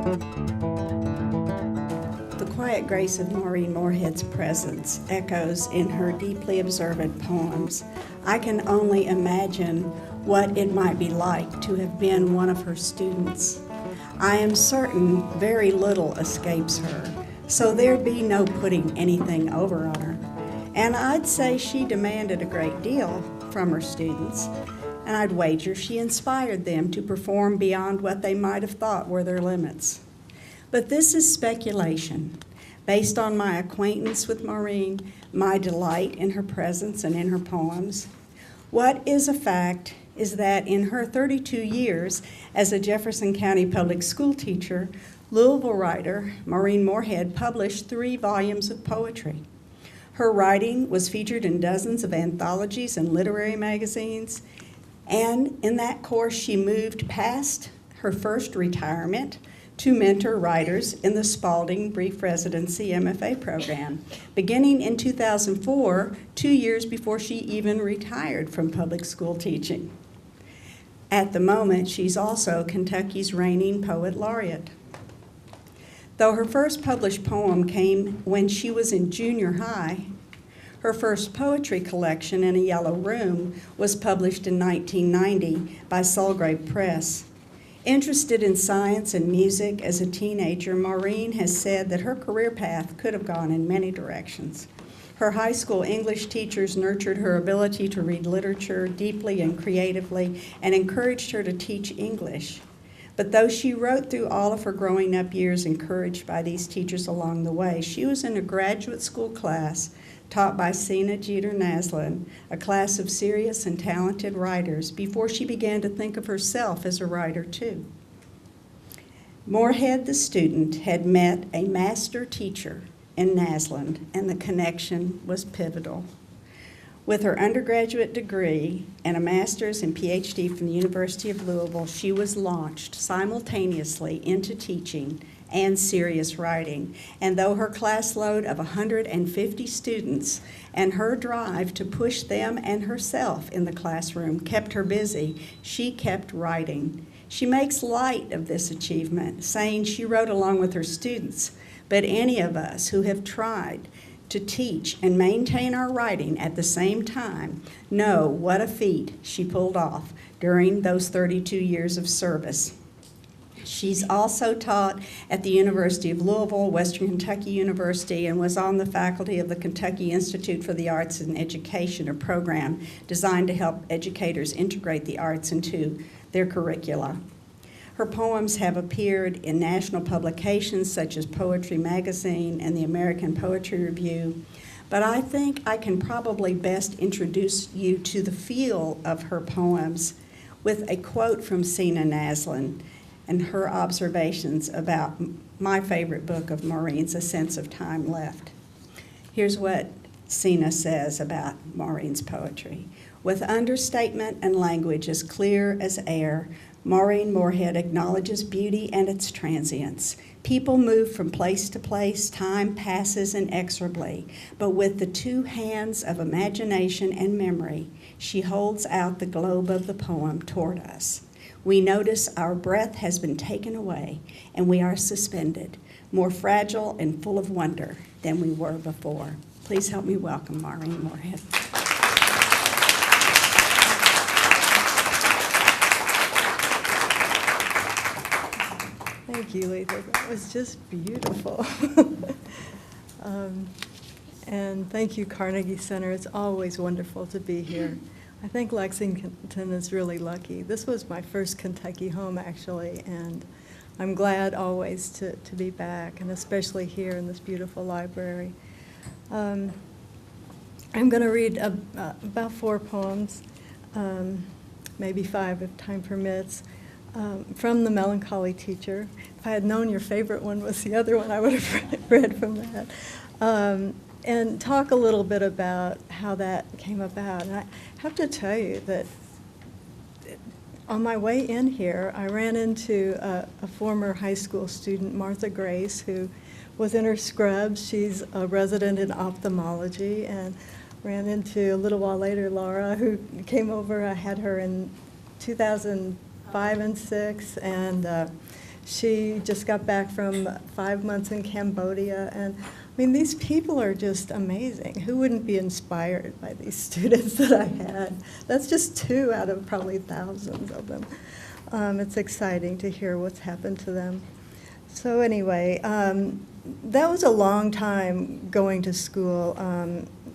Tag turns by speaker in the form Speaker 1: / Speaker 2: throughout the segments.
Speaker 1: The quiet grace of Maureen Morehead's presence echoes in her deeply observant poems. I can only imagine what it might be like to have been one of her students. I am certain very little escapes her, so there'd be no putting anything over on her. And I'd say she demanded a great deal from her students, and I'd wager she inspired them to perform beyond what they might have thought were their limits. But this is speculation, based on my acquaintance with Maureen, my delight in her presence and in her poems. What is a fact is that in her 32 years as a Jefferson County public school teacher, Louisville writer Maureen Morehead published 3 volumes of poetry. Her writing was featured in dozens of anthologies and literary magazines, and in that course she moved past her first retirement to mentor writers in the Spalding Brief Residency MFA program, beginning in 2004, 2 years before she even retired from public school teaching. At the moment, she's also Kentucky's reigning poet laureate. Though her first published poem came when she was in junior high, her first poetry collection, In a Yellow Room, was published in 1990 by Sulgrave Press. Interested in science and music as a teenager, Maureen has said that her career path could have gone in many directions. Her high school English teachers nurtured her ability to read literature deeply and creatively and encouraged her to teach English. But though she wrote through all of her growing up years encouraged by these teachers along the way, she was in a graduate school class taught by Sina Jeter Naslin, a class of serious and talented writers, before she began to think of herself as a writer too. Morehead, the student, had met a master teacher in Naslin, and the connection was pivotal. With her undergraduate degree and a master's and PhD from the University of Louisville, she was launched simultaneously into teaching and serious writing. And though her class load of 150 students and her drive to push them and herself in the classroom kept her busy, she kept writing. She makes light of this achievement, saying she wrote along with her students, but any of us who have tried to teach and maintain our writing at the same time know what a feat she pulled off during those 32 years of service. She's also taught at the University of Louisville, Western Kentucky University, and was on the faculty of the Kentucky Institute for the Arts and Education, a program designed to help educators integrate the arts into their curricula. Her poems have appeared in national publications such as Poetry Magazine and the American Poetry Review, but I think I can probably best introduce you to the feel of her poems with a quote from Sina Naslin and her observations about my favorite book of Maureen's, A Sense of Time Left. Here's what Sina says about Maureen's poetry. With understatement and language as clear as air, Maureen Morehead acknowledges beauty and its transience. People move from place to place, time passes inexorably, but with the 2 hands of imagination and memory, she holds out the globe of the poem toward us. We notice our breath has been taken away, and we are suspended, more fragile and full of wonder than we were before. Please help me welcome Maureen Morehead.
Speaker 2: Thank you, Letha. That was just beautiful. And thank you, Carnegie Center. It's always wonderful to be here. I think Lexington is really lucky. This was my first Kentucky home, actually, and I'm glad always to be back, and especially here in this beautiful library. I'm going to read about 4 poems, maybe 5 if time permits, from the Melancholy Teacher. If I had known your favorite one was the other one, I would have read from that. And talk a little bit about how that came about. And I have to tell you that on my way in here, I ran into a former high school student, Martha Grace, who was in her scrubs. She's a resident in ophthalmology, and ran into, a little while later, Laura, who came over. I had her in 2005 and 6, and She just got back from 5 months in Cambodia, and I mean, these people are just amazing. Who wouldn't be inspired by these students that I had? That's just 2 out of probably thousands of them. It's exciting to hear what's happened to them. So anyway, that was a long time going to school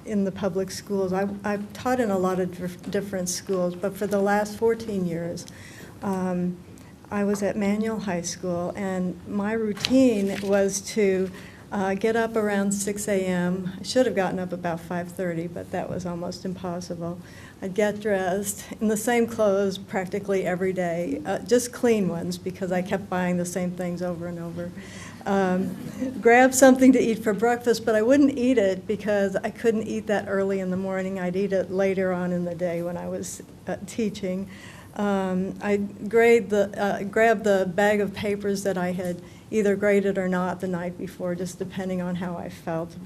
Speaker 2: in the public schools. I've taught in a lot of different schools, but for the last 14 years, I was at Manual High School, and my routine was to get up around 6 a.m. I should have gotten up about 5:30, but that was almost impossible. I'd get dressed in the same clothes practically every day, just clean ones because I kept buying the same things over and over. Grab something to eat for breakfast, but I wouldn't eat it because I couldn't eat that early in the morning. I'd eat it later on in the day when I was teaching. I'd grab the bag of papers that I had either graded or not the night before, just depending on how I felt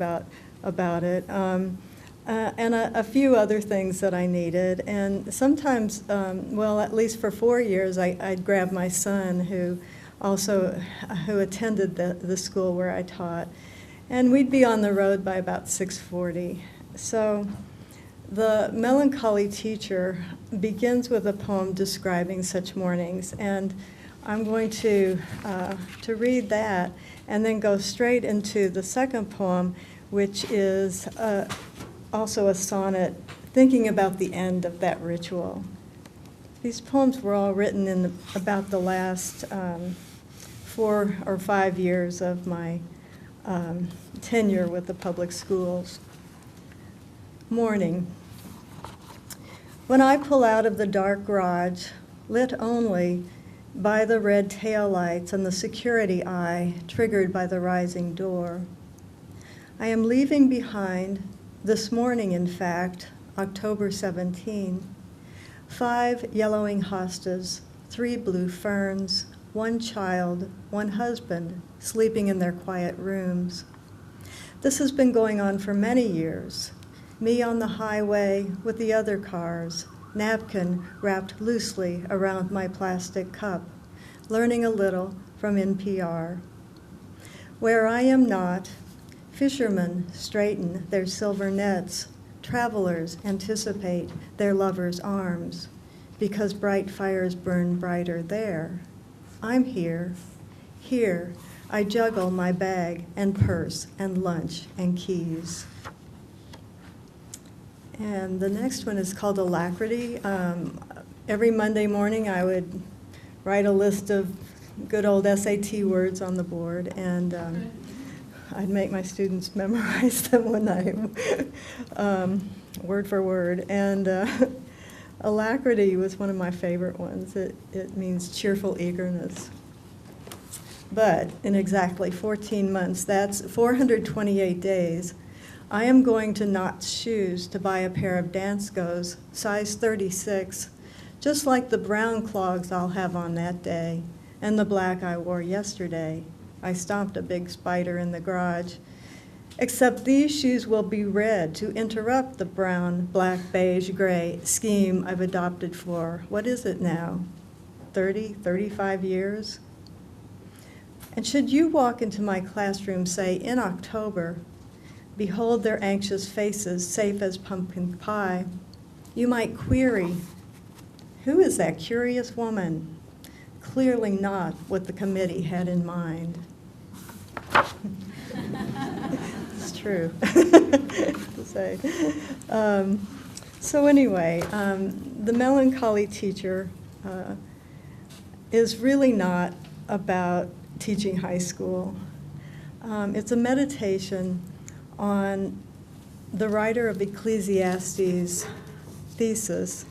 Speaker 2: about it. And a few other things that I needed. And sometimes, well, at least for 4 years, I'd grab my son, who attended the school where I taught, and we'd be on the road by about 6:40. So the Melancholy Teacher begins with a poem describing such mornings, and I'm going to read that and then go straight into the second poem, which is also a sonnet thinking about the end of that ritual. These poems were all written in about the last 4 or 5 years of my tenure with the public schools. Morning. When I pull out of the dark garage, lit only by the red taillights and the security eye triggered by the rising door, I am leaving behind, this morning in fact, October 17, 5 yellowing hostas, 3 blue ferns, 1 child, 1 husband, sleeping in their quiet rooms. This has been going on for many years. Me on the highway with the other cars, napkin wrapped loosely around my plastic cup, learning a little from NPR. Where I am not, fishermen straighten their silver nets, travelers anticipate their lovers' arms, because bright fires burn brighter there. I'm here. Here, I juggle my bag and purse and lunch and keys. And the next one is called Alacrity. Every Monday morning I would write a list of good old SAT words on the board, and I'd make my students memorize them one night, word for word. And Alacrity was one of my favorite ones. It means cheerful eagerness. But in exactly 14 months, that's 428 days, I am going to Knott's Shoes to buy a pair of Danskos, size 36, just like the brown clogs I'll have on that day, and the black I wore yesterday. I stomped a big spider in the garage. Except these shoes will be red to interrupt the brown, black, beige, gray scheme I've adopted for, what is it now, 30, 35 years? And should you walk into my classroom, say, in October, behold their anxious faces, safe as pumpkin pie, you might query, who is that curious woman? Clearly not what the committee had in mind. It's true to say. So anyway, the Melancholy Teacher is really not about teaching high school. It's a meditation on the writer of Ecclesiastes' thesis,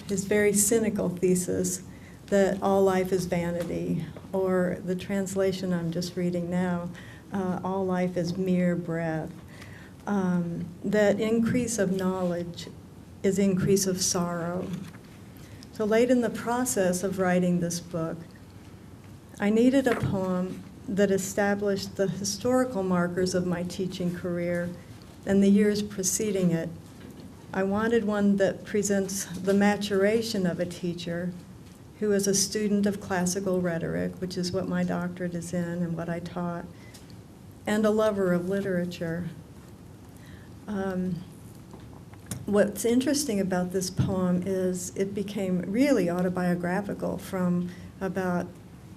Speaker 2: his very cynical thesis that all life is vanity, or the translation I'm just reading now, all life is mere breath. That increase of knowledge is increase of sorrow. So late in the process of writing this book, I needed a poem that established the historical markers of my teaching career and the years preceding it. I wanted one that presents the maturation of a teacher who was a student of classical rhetoric, which is what my doctorate is in and what I taught, and a lover of literature. What's interesting about this poem is it became really autobiographical from about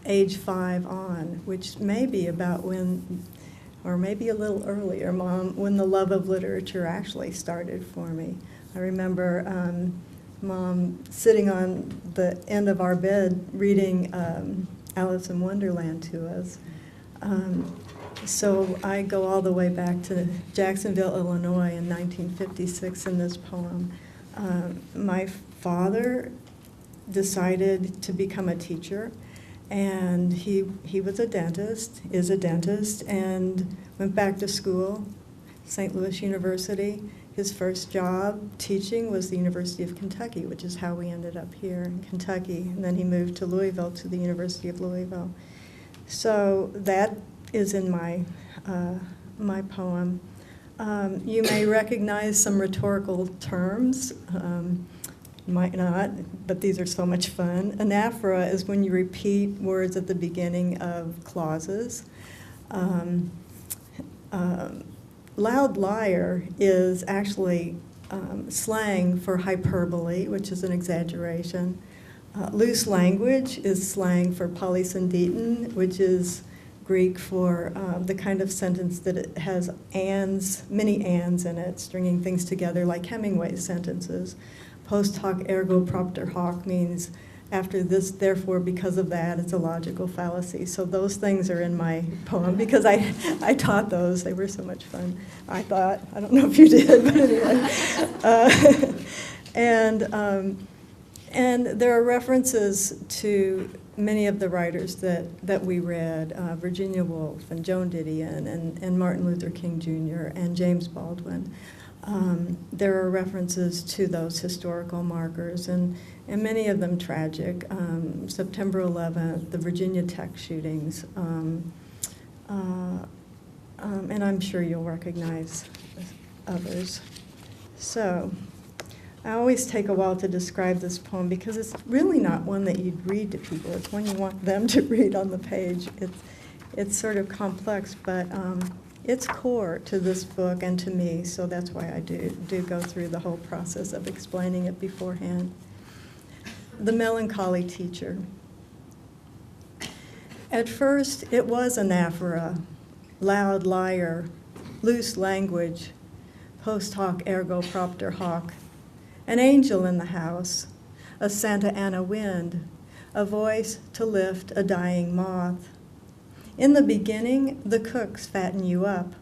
Speaker 2: age 5 on, which may be about when, or maybe a little earlier, when the love of literature actually started for me. I remember Mom sitting on the end of our bed reading Alice in Wonderland to us. So I go all the way back to Jacksonville, Illinois in 1956 in this poem. My father decided to become a teacher, and he was a dentist, is a dentist, and went back to school, St. Louis University. His first job teaching was the University of Kentucky, which is how we ended up here in Kentucky. And then he moved to Louisville, to the University of Louisville. So that is in my my poem. You may recognize some rhetorical terms, might not, but these are so much fun. Anaphora is when you repeat words at the beginning of clauses. Loud liar is actually slang for hyperbole, which is an exaggeration. Loose language is slang for polysyndeton, which is Greek for the kind of sentence that it has ands, many ands in it, stringing things together like Hemingway's sentences. Post hoc ergo propter hoc means after this, therefore, because of that, it's a logical fallacy. So those things are in my poem because I taught those. They were so much fun, I thought. I don't know if you did, but anyway. And there are references to many of the writers that we read, Virginia Woolf and Joan Didion and Martin Luther King Jr. and James Baldwin. There are references to those historical markers, and many of them tragic. September 11th, the Virginia Tech shootings, and I'm sure you'll recognize others. So I always take a while to describe this poem because it's really not one that you'd read to people. It's one you want them to read on the page. It's sort of complex, but it's core to this book and to me, so that's why I do go through the whole process of explaining it beforehand. The Melancholy Teacher. At first, it was anaphora, loud liar, loose language, post hoc ergo propter hoc, an angel in the house, a Santa Ana wind, a voice to lift a dying moth. In the beginning, the cooks fatten you up.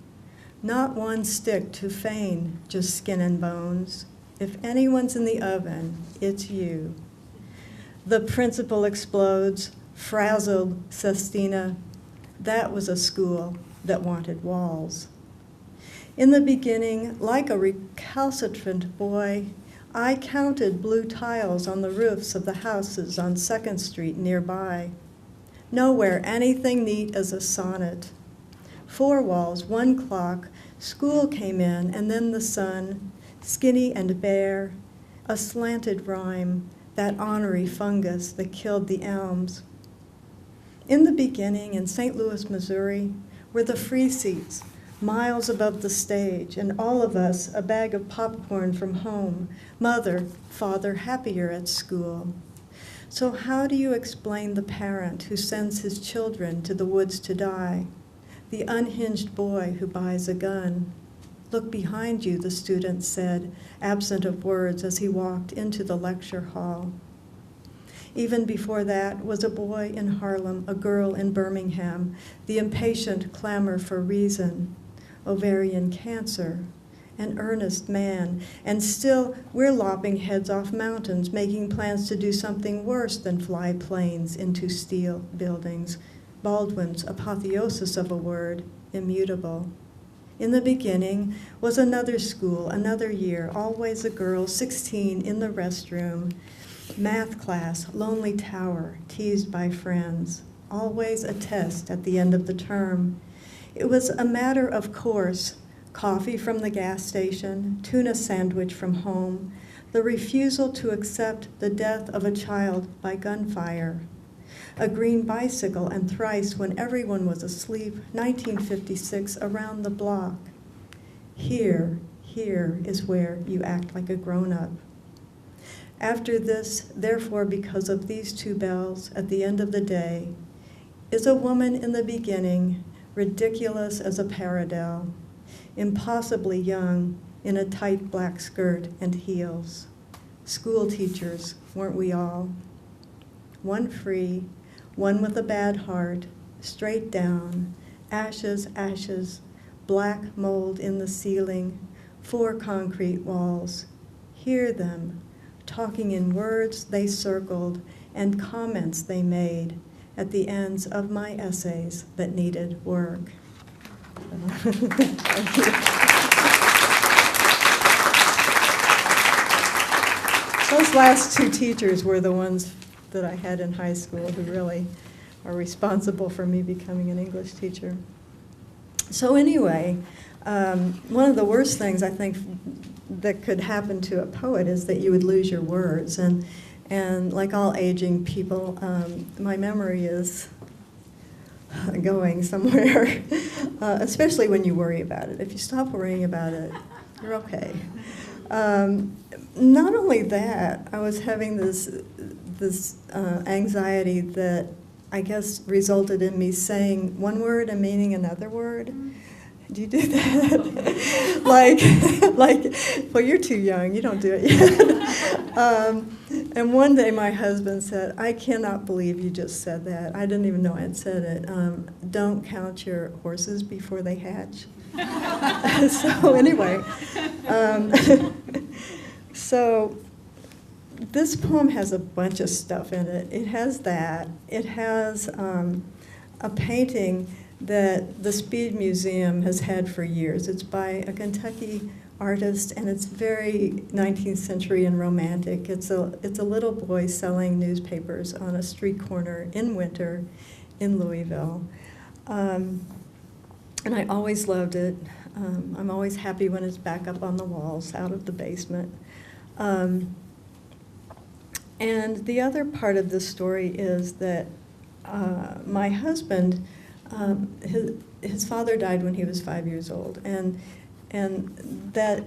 Speaker 2: Not one stick to feign, just skin and bones. If anyone's in the oven, it's you. The principal explodes, frazzled Sestina. That was a school that wanted walls. In the beginning, like a recalcitrant boy, I counted blue tiles on the roofs of the houses on 2nd Street nearby. Nowhere anything neat as a sonnet. 4 walls, 1 clock, school came in, and then the sun, skinny and bare, a slanted rhyme, that ornery fungus that killed the elms. In the beginning, in St. Louis, Missouri, were the free seats, miles above the stage, and all of us a bag of popcorn from home, mother, father happier at school. So how do you explain the parent who sends his children to the woods to die? The unhinged boy who buys a gun? Look behind you, the student said, absent of words as he walked into the lecture hall. Even before that was a boy in Harlem, a girl in Birmingham, the impatient clamor for reason, ovarian cancer, an earnest man, and still we're lopping heads off mountains, making plans to do something worse than fly planes into steel buildings. Baldwin's apotheosis of a word, immutable. In the beginning was another school, another year, always a girl, 16, in the restroom. Math class, lonely tower, teased by friends. Always a test at the end of the term. It was a matter of course. Coffee from the gas station, tuna sandwich from home, the refusal to accept the death of a child by gunfire, a green bicycle, and thrice when everyone was asleep, 1956, around the block. Here is where you act like a grown-up. After this, therefore, because of these two bells at the end of the day, is a woman in the beginning, ridiculous as a paradel, impossibly young in a tight black skirt and heels. School teachers, weren't we all? One free, one with a bad heart, straight down, ashes, ashes, black mold in the ceiling, 4 concrete walls. Hear them, talking in words they circled and comments they made at the ends of my essays that needed work. Thank you. Those last 2 teachers were the ones that I had in high school who really are responsible for me becoming an English teacher. So anyway, one of the worst things I think that could happen to a poet is that you would lose your words. And like all aging people, my memory is going somewhere, especially when you worry about it. If you stop worrying about it, you're okay. Not only that, I was having this anxiety that I guess resulted in me saying one word and meaning another word. Do you do that? Well, you're too young. You don't do it yet. And one day my husband said, I cannot believe you just said that. I didn't even know I had said it. Don't count your horses before they hatch. So anyway, so this poem has a bunch of stuff in it. It has that. It has a painting that the Speed Museum has had for years. It's by a Kentucky artist, and it's very 19th century and romantic. It's a little boy selling newspapers on a street corner in winter in Louisville. And I always loved it. I'm always happy when it's back up on the walls out of the basement. And the other part of the story is that my husband, his father died when he was 5 years old, and that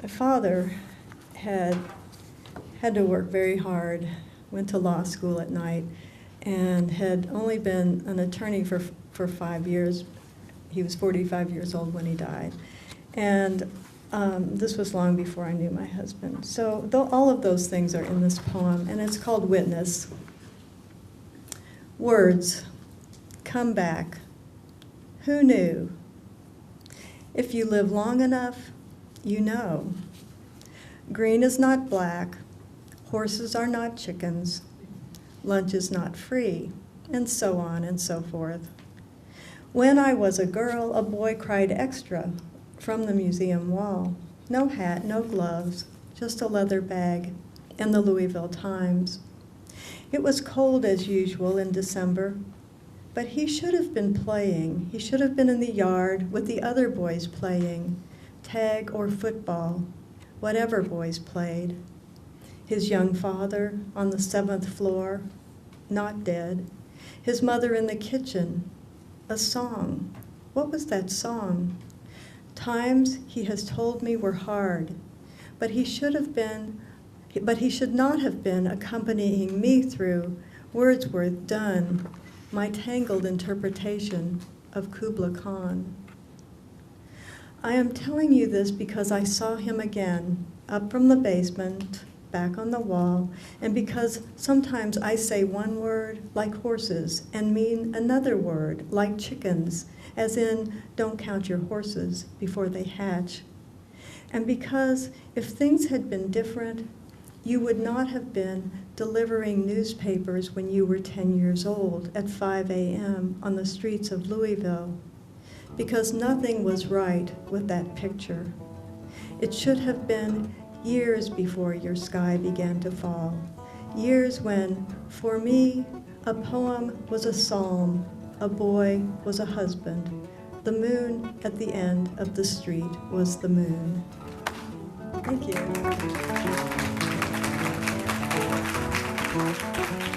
Speaker 2: father had to work very hard, went to law school at night, and had only been an attorney for 5 years. He was 45 years old when he died. And this was long before I knew my husband. So all of those things are in this poem, and it's called Witness. Words, come back. Who knew? If you live long enough, you know. Green is not black, horses are not chickens, lunch is not free, and so on and so forth. When I was a girl, a boy cried extra from the museum wall. No hat, no gloves, just a leather bag and the Louisville Times. It was cold as usual in December, but he should have been playing. He should have been in the yard with the other boys playing, tag or football, whatever boys played. His young father on the 7th floor, not dead. His mother in the kitchen, a song. What was that song? Times he has told me were hard, but he should not have been accompanying me through Wordsworth done, my tangled interpretation of Kubla Khan. I am telling you this because I saw him again, up from the basement, back on the wall, and because sometimes I say one word, like horses, and mean another word, like chickens, as in, don't count your horses before they hatch. And because if things had been different, you would not have been delivering newspapers when you were 10 years old at 5 a.m. on the streets of Louisville, because nothing was right with that picture. It should have been years before your sky began to fall, years when, for me, a poem was a psalm, a boy was a husband, the moon at the end of the street was the moon. Thank you.